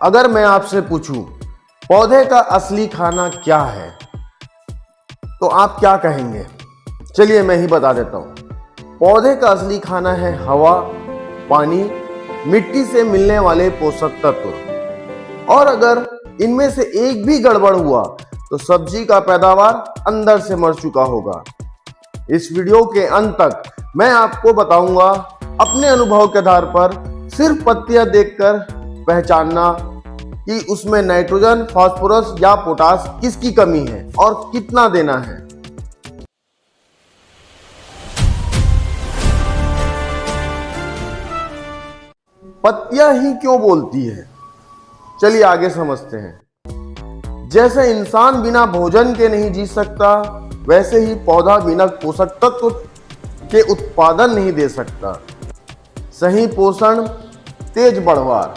अगर मैं आपसे पूछूं पौधे का असली खाना क्या है तो आप क्या कहेंगे? चलिए मैं ही बता देता हूं। पौधे का असली खाना है हवा, पानी, मिट्टी से मिलने वाले पोषक तत्व। और अगर इनमें से एक भी गड़बड़ हुआ तो सब्जी का पैदावार अंदर से मर चुका होगा। इस वीडियो के अंत तक मैं आपको बताऊंगा अपने अनुभव के आधार पर सिर्फ पत्तियां देखकर पहचानना कि उसमें नाइट्रोजन, फास्फोरस या पोटास किसकी कमी है और कितना देना है। पत्तियां ही क्यों बोलती है, चलिए आगे समझते हैं। जैसे इंसान बिना भोजन के नहीं जी सकता, वैसे ही पौधा बिना पोषक तत्व के उत्पादन नहीं दे सकता। सही पोषण तेज बढ़वार,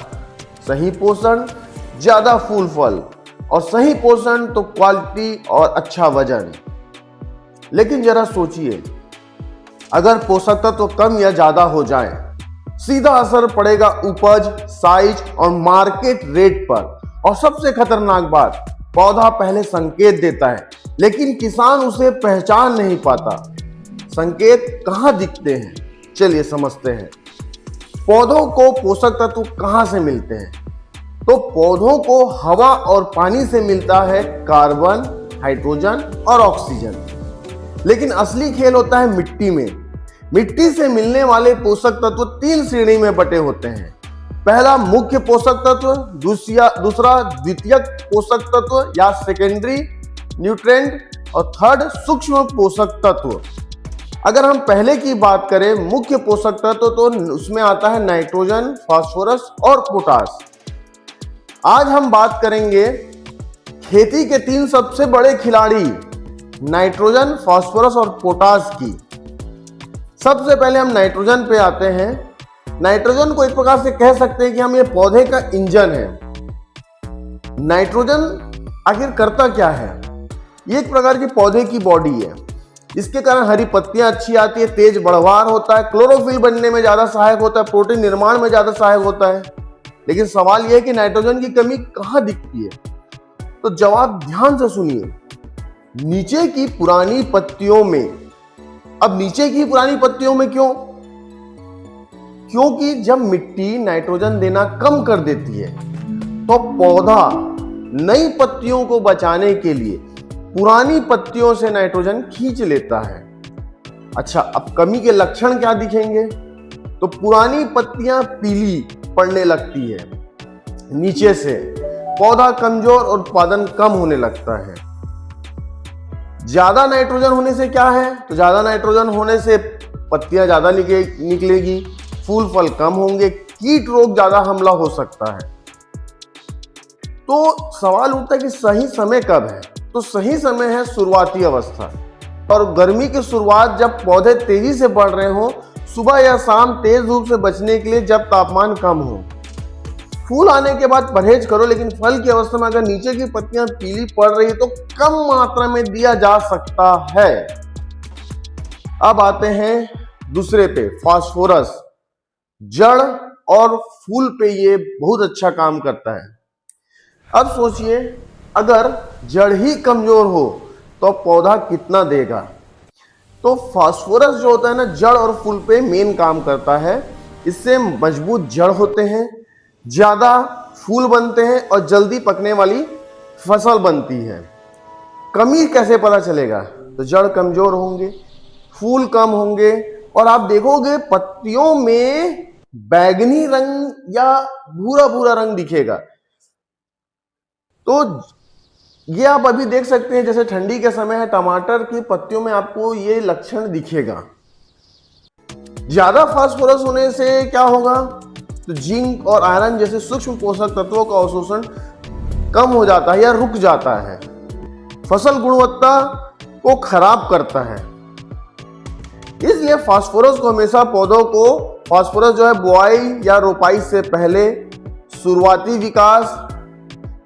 सही पोषण ज्यादा फूल फल और सही पोषण तो क्वालिटी और अच्छा वजन। लेकिन जरा सोचिए, अगर पोषक तत्व कम या ज्यादा हो जाए, सीधा असर पड़ेगा उपज, साइज और मार्केट रेट पर। और सबसे खतरनाक बात, पौधा पहले संकेत देता है लेकिन किसान उसे पहचान नहीं पाता। संकेत कहां दिखते हैं, चलिए समझते हैं। पौधों को पोषक तत्व कहां से मिलते हैं? तो पौधों को हवा और पानी से मिलता है कार्बन, हाइड्रोजन और ऑक्सीजन। लेकिन असली खेल होता है मिट्टी में। मिट्टी से मिलने वाले पोषक तत्व 3 श्रेणी में बटे होते हैं। पहला मुख्य पोषक तत्व, दूसरा द्वितीयक पोषक तत्व या सेकेंडरी न्यूट्रिएंट और थर्ड सूक्ष्म पोषक तत्व। अगर हम पहले की बात करें, मुख्य पोषक तत्व, तो उसमें आता है नाइट्रोजन, फास्फोरस और पोटास। आज हम बात करेंगे खेती के 3 सबसे बड़े खिलाड़ी नाइट्रोजन, फास्फोरस और पोटास की। सबसे पहले हम नाइट्रोजन पे आते हैं। नाइट्रोजन को एक प्रकार से कह सकते हैं कि हम ये पौधे का इंजन है। नाइट्रोजन आखिर करता क्या है? ये एक प्रकार की पौधे की बॉडी है। इसके कारण हरी पत्तियां अच्छी आती है, तेज बढ़वार होता है, क्लोरोफिल बनने में ज्यादा सहायक होता है, प्रोटीन निर्माण में ज्यादा सहायक होता है। लेकिन सवाल यह है कि नाइट्रोजन की कमी कहां दिखती है? तो जवाब ध्यान से सुनिए, नीचे की पुरानी पत्तियों में। अब नीचे की पुरानी पत्तियों में क्यों? क्योंकि जब मिट्टी नाइट्रोजन देना कम कर देती है तो पौधा नई पत्तियों को बचाने के लिए पुरानी पत्तियों से नाइट्रोजन खींच लेता है। अच्छा, अब कमी के लक्षण क्या दिखेंगे? तो पुरानी पत्तियां पीली पड़ने लगती है नीचे से, पौधा कमजोर और उत्पादन कम होने लगता है। ज्यादा नाइट्रोजन होने से क्या है? तो ज्यादा नाइट्रोजन होने से पत्तियां ज्यादा निकलेगी, फूल फल कम होंगे, कीट रोग ज्यादा हमला हो सकता है। तो सवाल उठता है कि सही समय कब है? तो सही समय है शुरुआती अवस्था और गर्मी की शुरुआत, जब पौधे तेजी से बढ़ रहे हो, सुबह या शाम तेज धूप से बचने के लिए, जब तापमान कम हो। फूल आने के बाद परहेज करो, लेकिन फल की अवस्था में अगर नीचे की पत्तियां पीली पड़ रही है तो कम मात्रा में दिया जा सकता है। अब आते हैं दूसरे पे, फास्फोरस। जड़ और फूल पे ये बहुत अच्छा काम करता है। अब सोचिए, अगर जड़ ही कमजोर हो तो पौधा कितना देगा? तो फास्फोरस जो होता है ना, जड़ और फूल पे मेन काम करता है। इससे मजबूत जड़ होते हैं, ज्यादा फूल बनते हैं और जल्दी पकने वाली फसल बनती है। कमी कैसे पता चलेगा? तो जड़ कमजोर होंगे, फूल कम होंगे और आप देखोगे पत्तियों में बैंगनी रंग या भूरा भूरा रंग दिखेगा। तो ये आप अभी देख सकते हैं, जैसे ठंडी के समय है, टमाटर की पत्तियों में आपको ये लक्षण दिखेगा। ज्यादा फास्फोरस होने से क्या होगा? तो जिंक और आयरन जैसे सूक्ष्म पोषक तत्वों का अवशोषण कम हो जाता है या रुक जाता है, फसल गुणवत्ता को खराब करता है। इसलिए फास्फोरस को हमेशा पौधों को, फास्फोरस जो है बुआई या रोपाई से पहले, शुरुआती विकास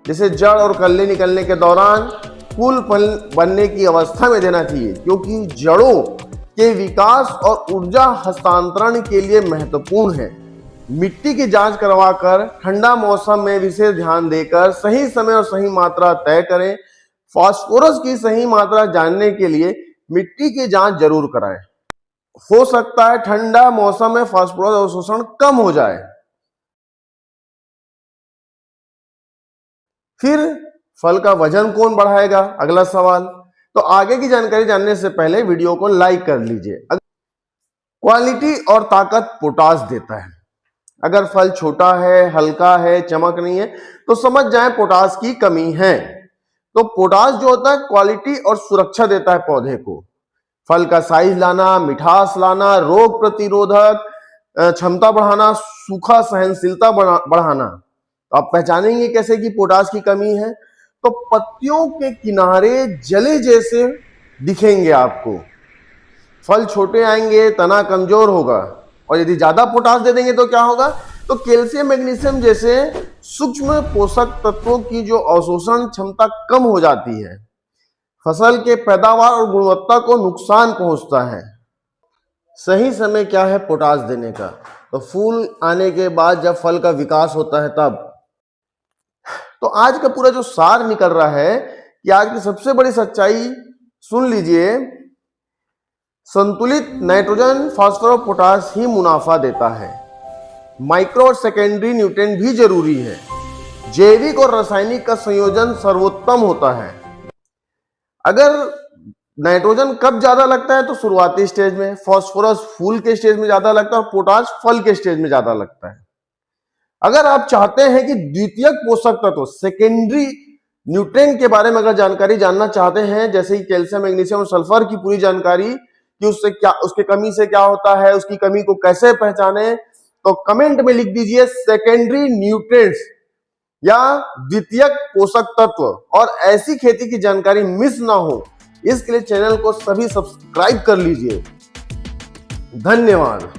जैसे जड़ और कल्ले निकलने के दौरान, फूल फल बनने की अवस्था में देना चाहिए, क्योंकि जड़ों के विकास और ऊर्जा हस्तांतरण के लिए महत्वपूर्ण है। मिट्टी की जांच करवाकर ठंडा मौसम में विशेष ध्यान देकर सही समय और सही मात्रा तय करें। फास्फोरस की सही मात्रा जानने के लिए मिट्टी की जांच जरूर कराएं। हो सकता है ठंडा मौसम में फास्फोरस अवशोषण कम हो जाए। फिर फल का वजन कौन बढ़ाएगा? अगला सवाल। तो आगे की जानकारी जानने से पहले वीडियो को लाइक कर लीजिए। क्वालिटी और ताकत पोटाश देता है। अगर फल छोटा है, हल्का है, चमक नहीं है, तो समझ जाएं पोटाश की कमी है। तो पोटाश जो होता है क्वालिटी और सुरक्षा देता है पौधे को। फल का साइज लाना, मिठास लाना, रोग प्रतिरोधक क्षमता बढ़ाना, सूखा सहनशीलता बढ़ाना। तो आप पहचानेंगे कैसे कि पोटाश की कमी है? तो पत्तियों के किनारे जले जैसे दिखेंगे आपको। फल छोटे आएंगे, तना कमजोर होगा। और यदि ज्यादा पोटाश दे देंगे तो क्या होगा? तो कैल्शियम, मैग्नीशियम जैसे सूक्ष्म पोषक तत्वों की जो अवशोषण क्षमता कम हो जाती है, फसल के पैदावार और गुणवत्ता को नुकसान पहुंचता है। सही समय क्या है पोटाश देने का? तो फूल आने के बाद जब फल का विकास होता है तब। तो आज का पूरा जो सार निकल रहा है कि आज की सबसे बड़ी सच्चाई सुन लीजिए। संतुलित नाइट्रोजन, फास्फोरस और पोटाश ही मुनाफा देता है। माइक्रो और सेकेंडरी न्यूट्रिएंट भी जरूरी है। जैविक और रासायनिक का संयोजन सर्वोत्तम होता है। अगर नाइट्रोजन कब ज्यादा लगता है? तो शुरुआती स्टेज में। फास्फोरस फूल के स्टेज में ज्यादा लगता है और पोटाश फल के स्टेज में ज्यादा लगता है। अगर आप चाहते हैं कि द्वितीयक पोषक तत्व, सेकेंडरी न्यूट्रिएंट के बारे में अगर जानकारी जानना चाहते हैं, जैसे कि कैल्शियम, मैग्नीशियम और सल्फर की पूरी जानकारी कि उससे क्या, उसके कमी से क्या होता है, उसकी कमी को कैसे पहचाने, तो कमेंट में लिख दीजिए सेकेंडरी न्यूट्रिएंट्स या द्वितीयक पोषक तत्व। और ऐसी खेती की जानकारी मिस ना हो, इसके लिए चैनल को सभी सब्सक्राइब कर लीजिए। धन्यवाद।